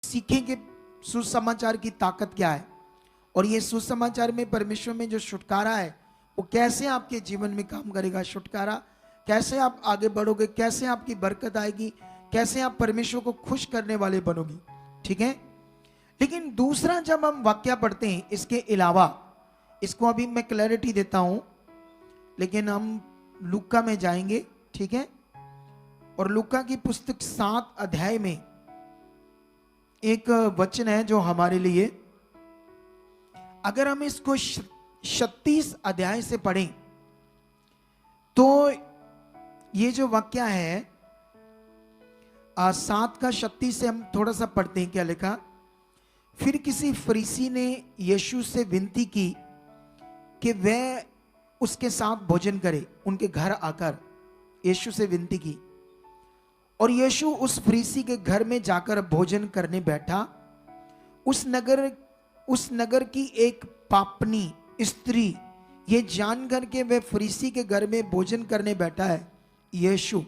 सीखें कि सुसमाचार की ताकत क्या है, और ये सुसमाचार में परमेश्वर में जो छुटकारा है वो कैसे आपके जीवन में काम करेगा। छुटकारा कैसे आप आगे बढ़ोगे, कैसे आपकी बरकत आएगी, कैसे आप परमेश्वर को खुश करने वाले बनोगे। ठीक है। लेकिन दूसरा जब हम वाक्य पढ़ते हैं इसके अलावा, इसको अभी मैं क्लैरिटी देता हूं, लेकिन हम लूका में जाएंगे। ठीक है। और लूका की पुस्तक 7 अध्याय में एक वचन है जो हमारे लिए, अगर हम इसको 36 अध्याय से पढ़ें तो ये जो वाक्य है 7 का 36 से हम थोड़ा सा पढ़ते हैं। क्या लिखा? फिर किसी फरीसी ने यीशु से विनती की कि वह उसके साथ भोजन करे। उनके घर आकर यीशु से विनती की और यीशु उस फरीसी के घर में जाकर भोजन करने बैठा। उस नगर की एक पापनी स्त्री ये जानकर के वह फरीसी के घर में भोजन करने बैठा है, यीशु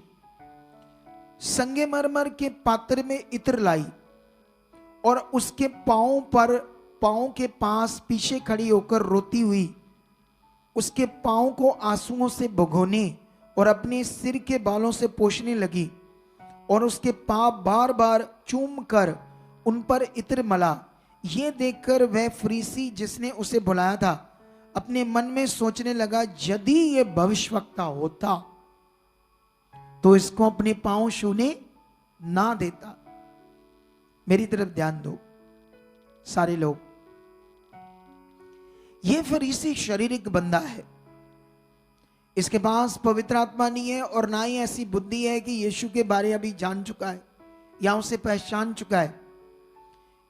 संगमरमर के पात्र में इत्र लाई और उसके पांव के पास पीछे खड़ी होकर रोती हुई उसके पांव को आंसुओं से भिगोने और अपने सिर के बालों से पोंछने लगी और उसके पांव बार बार चूम कर उन पर इत्र मला। ये देखकर वह फरीसी जिसने उसे बुलाया था अपने मन में सोचने लगा, यदि ये भविष्यवक्ता होता तो इसको अपने पांव छूने ना देता। मेरी तरफ ध्यान दो सारे लोग। ये फरीसी शारीरिक बंदा है, इसके पास पवित्र आत्मा नहीं है और ना ही ऐसी बुद्धि है कि यीशु के बारे अभी जान चुका है या उसे पहचान चुका है।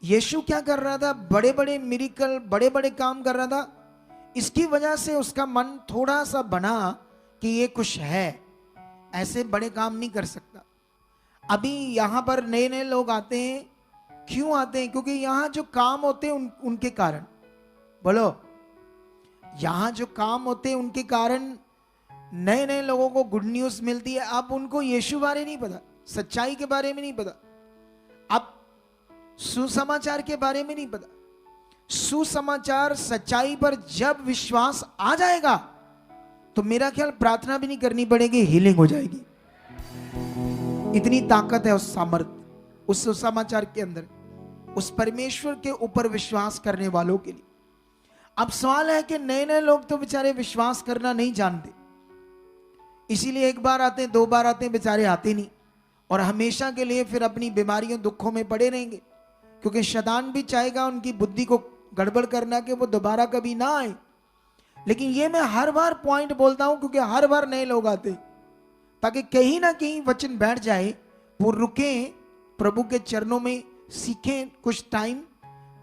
यीशु क्या कर रहा था? बड़े बड़े मिरेकल, बड़े बड़े काम कर रहा था। इसकी वजह से उसका मन थोड़ा सा बना कि ये कुछ है, ऐसे बड़े काम नहीं कर सकता। अभी यहां पर नए नए लोग आते हैं। क्यों आते हैं? क्योंकि यहां जो काम होते हैं उनके कारण, बोलो, यहां जो काम होते हैं उनके कारण नए नए लोगों को गुड न्यूज मिलती है। अब उनको यीशु बारे नहीं पता, सच्चाई के बारे में नहीं पता, अब सुसमाचार के बारे में नहीं पता। सुसमाचार सच्चाई पर जब विश्वास आ जाएगा तो मेरा ख्याल प्रार्थना भी नहीं करनी पड़ेगी, हीलिंग हो जाएगी। इतनी ताकत है उस सामर्थ, उस सुसमाचार के अंदर, उस परमेश्वर के ऊपर विश्वास करने वालों के लिए। अब सवाल है कि नए नए लोग तो बेचारे विश्वास करना नहीं जानते, इसीलिए एक बार आते हैं, 2 बार आते हैं, बेचारे आते नहीं और हमेशा के लिए फिर अपनी बीमारियों दुखों में पड़े रहेंगे। क्योंकि शैतान भी चाहेगा उनकी बुद्धि को गड़बड़ करना कि वो दोबारा कभी ना आए। लेकिन ये मैं हर बार पॉइंट बोलता हूं क्योंकि हर बार नए लोग आते, ताकि कहीं ना कहीं वचन बैठ जाए, वो रुके प्रभु के चरणों में, सीखें कुछ टाइम।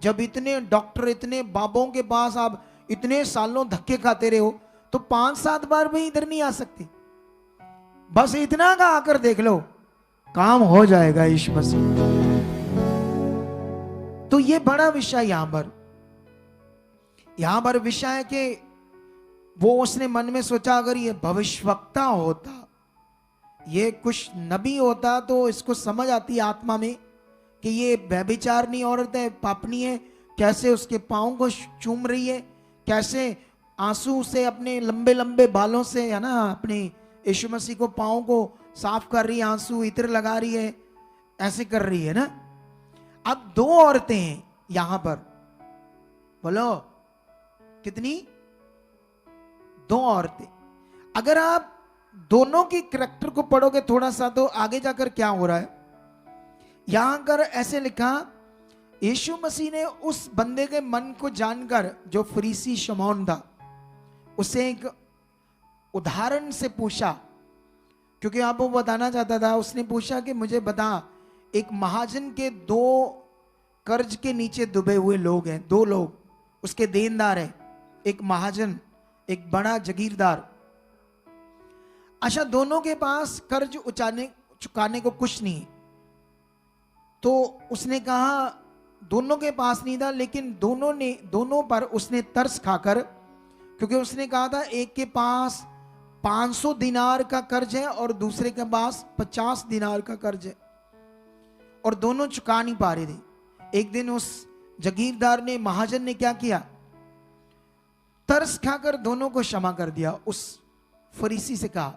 जब इतने डॉक्टर, इतने बाबों के पास आप इतने सालों धक्के खाते रहे हो तो 5-7 बार भी इधर नहीं आ सकते। बस इतना का आकर देख लो, काम हो जाएगा यीशु मसीह। तो ये बड़ा विषय यहां पर विषय है कि वो उसने मन में सोचा, अगर ये भविष्यवक्ता होता, ये कुछ नबी होता तो इसको समझ आती आत्मा में कि ये व्यभिचारिणी औरत है, पापनी है, कैसे उसके पांव को चूम रही है, कैसे आंसू से अपने लंबे लंबे बालों से, है ना, अपने यीशु मसीह को पांव को साफ कर रही है, आंसू इत्र लगा रही है, ऐसे कर रही है ना। अब 2 औरतें हैं यहां पर, बोलो कितनी? 2 औरतें। अगर आप दोनों की करैक्टर को पढ़ोगे थोड़ा सा तो आगे जाकर क्या हो रहा है, यहां कर ऐसे लिखा, यीशु मसीह ने उस बंदे के मन को जानकर, जो फरीसी शमौन था, उसे एक उदाहरण से पूछा, क्योंकि आप वो बताना चाहता था। उसने पूछा कि मुझे बता, एक महाजन के 2 कर्ज के नीचे डूबे हुए लोग हैं, 2 लोग उसके देनदार हैं, एक महाजन, एक बड़ा जागीरदार। अच्छा, दोनों के पास कर्ज चुकाने को कुछ नहीं। तो उसने कहा, दोनों के पास नहीं था, लेकिन दोनों पर उसने तरस खाकर, क्योंकि उसने कहा था एक के पास 500 दिनार का कर्ज है और दूसरे के पास 50 दिनार का कर्ज है और दोनों चुका नहीं पा रहे थे। एक दिन उस जागीरदार ने, महाजन ने क्या किया, तरस खाकर दोनों को क्षमा कर दिया। उस फरीसी से कहा,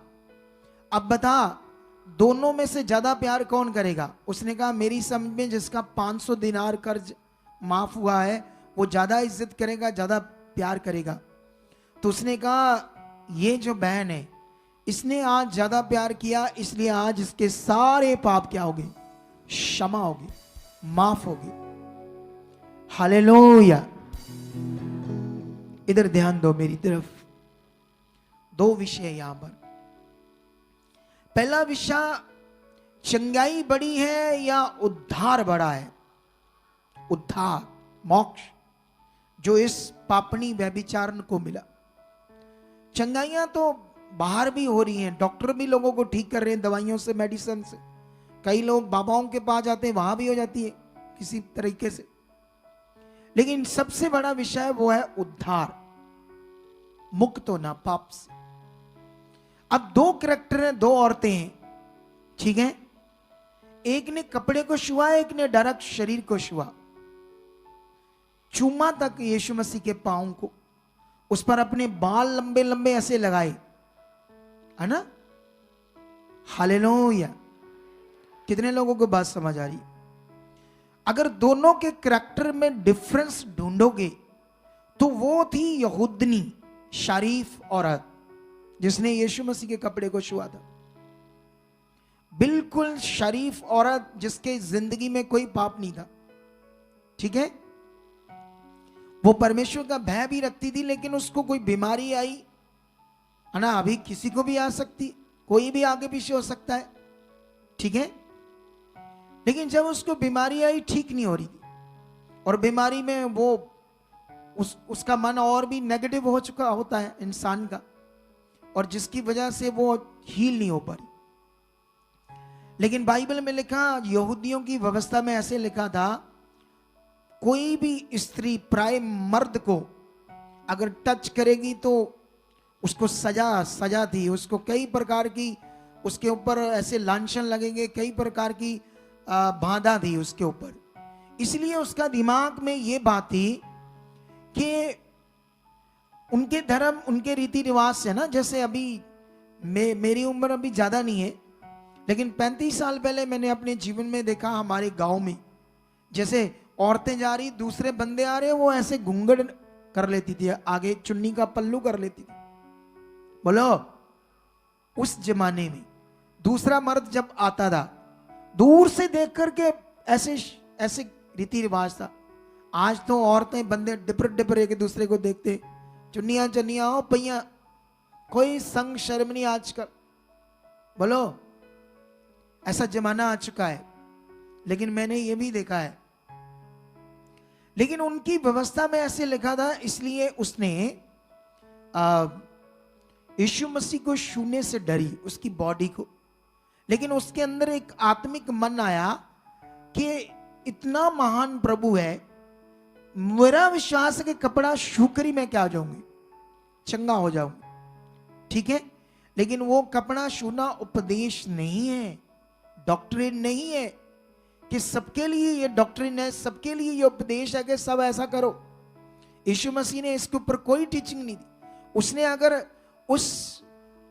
अब बता दोनों में से ज्यादा प्यार कौन करेगा? उसने कहा, मेरी समझ में जिसका 500 दिनार कर्ज माफ हुआ है वो ज्यादा इज्जत करेगा, ज्यादा प्यार करेगा। तो उसने कहा, ये जो बहन है इसने आज ज्यादा प्यार किया, इसलिए आज इसके सारे पाप क्या होंगे? क्षमा होगी, माफ होगी। हालेलुया। इधर ध्यान दो मेरी तरफ। दो विषय यहां पर। पहला विषय, चंगाई बड़ी है या उद्धार बड़ा है? उद्धार, मोक्ष जो इस पापनी व्यभिचारण को मिला। चंगाइयां तो बाहर भी हो रही हैं, डॉक्टर भी लोगों को ठीक कर रहे हैं दवाइयों से, मेडिसिन से। कई लोग बाबाओं के पास जाते हैं, वहां भी हो जाती है किसी तरीके से। लेकिन सबसे बड़ा विषय वो है उद्धार, मुक्त होना पाप से। अब दो कैरेक्टर हैं, दो औरतें हैं, ठीक है? एक ने कपड़े को छुआ, एक ने डायरेक्ट शरीर को छुआ, चूमा तक यीशु मसीह के पांव को, उस पर अपने बाल लंबे लंबे ऐसे लगाए, है ना? हालेलुया। कितने लोगों को बात समझ आ रही? अगर दोनों के कैरेक्टर में डिफरेंस ढूंढोगे तो वो थी यहूदनी शरीफ औरत जिसने यीशु मसीह के कपड़े को छुआ था। बिल्कुल शरीफ औरत जिसके जिंदगी में कोई पाप नहीं था, ठीक है? वो परमेश्वर का भय भी रखती थी, लेकिन उसको कोई बीमारी आई, है ना? अभी किसी को भी आ सकती, कोई भी आगे पीछे हो सकता है, ठीक है? लेकिन जब उसको बीमारी आई, ठीक नहीं हो रही थी, और बीमारी में वो उसका मन और भी नेगेटिव हो चुका होता है इंसान का, और जिसकी वजह से वो हील नहीं हो पा रही। लेकिन बाइबल में लिखा, यहूदियों की व्यवस्था में ऐसे लिखा था, कोई भी स्त्री प्राय मर्द को अगर टच करेगी तो उसको सजा थी, उसको कई प्रकार की, उसके ऊपर ऐसे लांछन लगेंगे, कई प्रकार की बाधा थी उसके ऊपर। इसलिए उसका दिमाग में ये बात थी कि उनके धर्म, उनके रीति रिवाज से ना, जैसे अभी मेरी उम्र अभी ज्यादा नहीं है, लेकिन 35 साल पहले मैंने अपने जीवन में देखा हमारे गांव में, जैसे औरतें जा रही, दूसरे बंदे आ रहे, वो ऐसे घूंघट कर लेती थी, आगे चुन्नी का पल्लू कर लेती थी। बोलो, उस जमाने में दूसरा मर्द जब आता था, दूर से देख करके ऐसे ऐसे रीति रिवाज था। आज तो औरतें बंदे डिपर एक दूसरे को देखते, चुन्नियां हो पैया, कोई संग शर्म नहीं आजकल। बोलो, ऐसा जमाना आ चुका है। लेकिन मैंने ये भी देखा है, लेकिन उनकी व्यवस्था में ऐसे लिखा था, इसलिए उसने यीशु मसीह को छूने से डरी, उसकी बॉडी को। लेकिन उसके अंदर एक आत्मिक मन आया कि इतना महान प्रभु है, मेरा विश्वास है कि कपड़ा छूकर ही मैं क्या हो जाऊंगी, चंगा हो जाऊंगी, ठीक है? लेकिन वो कपड़ा छूना उपदेश नहीं है, डॉक्ट्रिन नहीं है कि सबके लिए ये डॉक्ट्रिन है, सबके लिए ये उपदेश है कि सब ऐसा करो। यीशु मसीह ने इसके ऊपर कोई टीचिंग नहीं दी। उसने अगर उस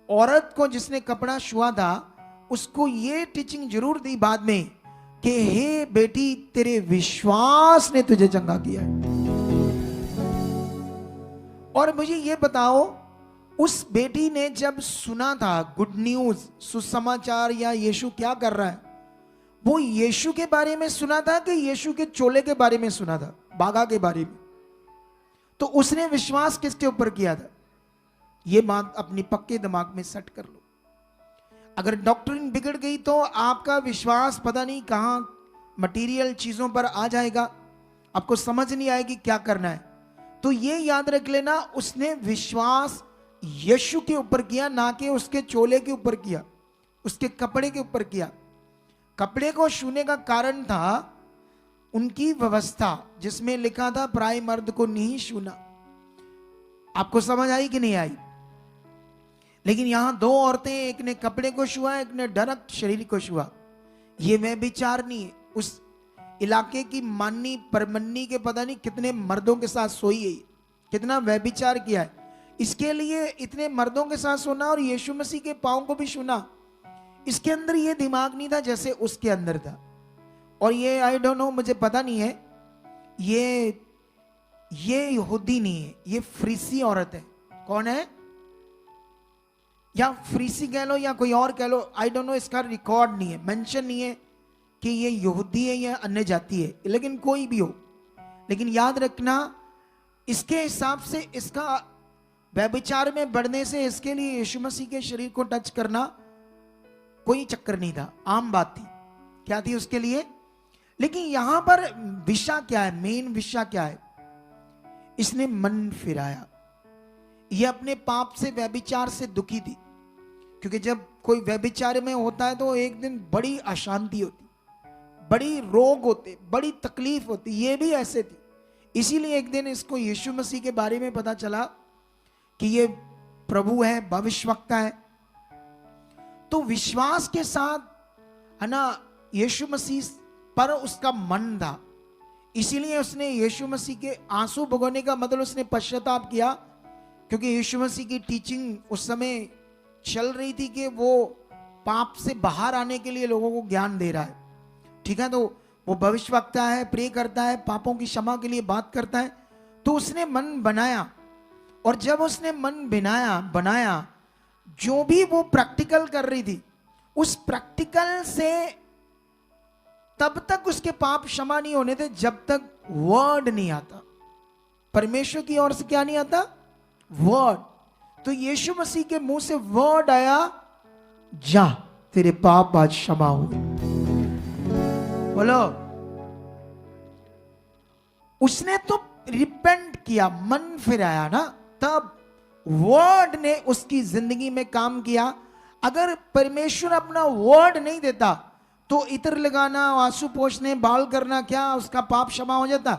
औरत को जिसने कपड़ा छुआ था, उसको ये टीचिंग जरूर दी बाद में कि हे बेटी, तेरे विश्वास ने तुझे चंगा किया है। और मुझे ये बताओ, उस बेटी ने जब सुना था गुड न्यूज, सुसमाचार, या यीशु क्या कर रहा है, वो यीशु के बारे में सुना था कि यीशु के चोले के बारे में सुना था, बागा के बारे में? तो उसने विश्वास किसके ऊपर किया था? ये बात अपनी पक्के दिमाग में सेट कर लो। अगर डॉक्ट्रिन बिगड़ गई तो आपका विश्वास पता नहीं कहां मटेरियल चीजों पर आ जाएगा, आपको समझ नहीं आएगी क्या करना है। तो ये याद रख लेना, उसने विश्वास यीशु के ऊपर किया, ना कि उसके चोले के ऊपर किया, उसके कपड़े के ऊपर किया। कपड़े को छूने का कारण था उनकी व्यवस्था, जिसमें लिखा था प्राय मर्द को नहीं छूना। आपको समझ आई कि नहीं आई? लेकिन यहां दो औरतें, एक ने कपड़े को छुआ, एक ने डायरेक्ट शरीर को छुआ। ये व्यभिचार नहीं है। उस इलाके की माननी परमन्नी के पता नहीं कितने मर्दों के साथ सोई है, कितना व्यभिचार किया है, इसके लिए इतने मर्दों के साथ सोना और यीशु मसीह के पांव को भी छूना, इसके अंदर ये दिमाग नहीं था जैसे उसके अंदर था। और ये आई डोंट नो, मुझे पता नहीं है, ये यहूदी नहीं है, ये फ्रीसी औरत है। कौन है? या फ्रीसी कह लो या कोई और कह लो, आई डोंट नो, इसका रिकॉर्ड नहीं है, मेंशन नहीं है कि ये यहूदी है या अन्य जाति है, लेकिन कोई भी हो। लेकिन याद रखना, इसके हिसाब से इसका व्यभिचार में बढ़ने से इसके लिए यीशु मसीह के शरीर को टच करना कोई चक्कर नहीं था, आम बात थी। क्या थी उसके लिए? लेकिन यहां पर विषय क्या है, मेन विषय क्या है? इसने मन फिराया। ये अपने पाप से, व्यभिचार से दुखी थी, क्योंकि जब कोई व्यभिचार में होता है तो एक दिन बड़ी अशांति होती, बड़ी रोग होते, बड़ी तकलीफ होती। ये भी ऐसे थी। इसीलिए एक दिन इसको यीशु मसीह के बारे में पता चला कि ये प्रभु है, भविष्यवक्ता है। तो विश्वास के साथ, है ना, यीशु मसीह पर उसका मन था। इसीलिए उसने यीशु मसीह के आंसू भगोने का मतलब उसने पश्चाताप किया, क्योंकि यीशु मसीह की टीचिंग उस समय चल रही थी कि वो पाप से बाहर आने के लिए लोगों को ज्ञान दे रहा है। ठीक है, तो वो भविष्यवक्ता है, प्रे करता है, पापों की क्षमा के लिए बात करता है। तो उसने मन बनाया, और जब उसने मन बनाया, जो भी वो प्रैक्टिकल कर रही थी, उस प्रैक्टिकल से तब तक उसके पाप क्षमा नहीं होने थे जब तक वर्ड नहीं आता, परमेश्वर की ओर से। क्या नहीं आता? वर्ड। तो यीशु मसीह के मुंह से वर्ड आया, जा तेरे पाप आज क्षमा हुए। बोलो, उसने तो रिपेंट किया, मन फिराया ना, तब वर्ड ने उसकी जिंदगी में काम किया। अगर परमेश्वर अपना वर्ड नहीं देता तो इत्र लगाना, आंसू पोंछने, बाल करना, क्या उसका पाप क्षमा हो जाता?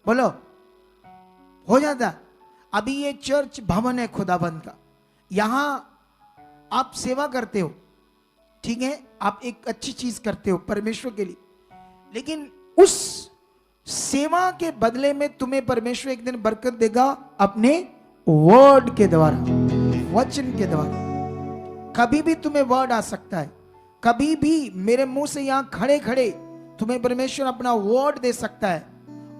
बोलो, हो जाता? अभी ये चर्च भवन है खुदाबंद का, यहां आप सेवा करते हो, ठीक है, आप एक अच्छी चीज करते हो परमेश्वर के लिए, लेकिन उस सेवा के बदले में तुम्हें परमेश्वर एक दिन बरकत देगा अपने वर्ड के द्वारा, वचन के द्वारा। कभी भी तुम्हें वर्ड आ सकता है, कभी भी मेरे मुंह से यहां खड़े खड़े तुम्हें परमेश्वर अपना वर्ड दे सकता है।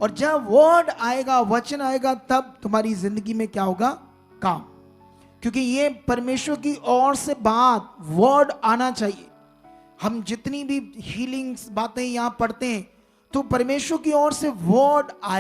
और जब वर्ड आएगा, वचन आएगा, तब तुम्हारी जिंदगी में क्या होगा? काम। क्योंकि ये परमेश्वर की ओर से बात, वर्ड आना चाहिए। हम जितनी भी हीलिंग्स बातें यहां पढ़ते हैं तो परमेश्वर की ओर से वर्ड आए।